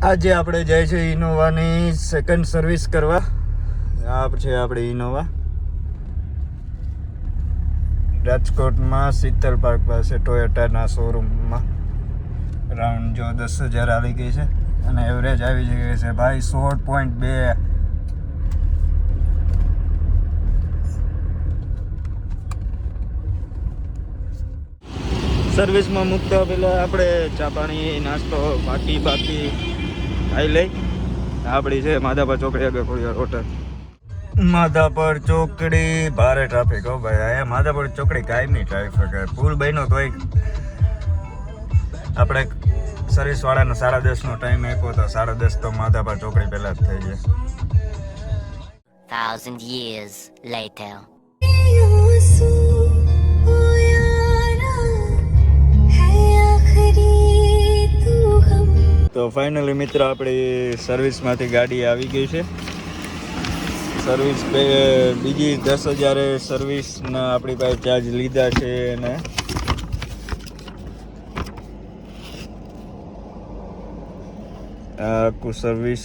આજે આપણે જાય છે ઇનોવાની સેકન્ડ સર્વિસ કરવા. આ છે આપણે ઇનોવા રાજકોટમાં શીતલ પાર્ક પાસે ટોયોટાના શોરૂમમાં. રાઉન્ડ જો 10,000 આવી ગઈ છે અને એવરેજ આવી ગઈ છે ભાઈ 16.2. સર્વિસમાં મૂકતા પહેલાં આપણે ચા પાણી નાસ્તો બાકી ખાઈ લઈ. આપણી છે માધાપર ચોકડી આગળ ખોડિયાર હોટલ. માધાપર ચોકડી ભારે ટ્રાફિક હો ભાઈ. અહીંયા માધાપર ચોકડી કાયમી ટ્રાફિક. પુલ બન્યો તોય આપણે સર્વિસવાળાને 10:30નો ટાઈમ આપ્યો તો 10:30 તો માધાપર ચોકડી પહેલાં જ થઈ જાય. 1,000 years later. તો ફાઇનલી મિત્ર આપણી સર્વિસમાંથી ગાડી આવી ગઈ છે. સર્વિસ બીજી 10,000 સર્વિસના આપણી પાસે ચાર્જ લીધા છે અને આખું સર્વિસ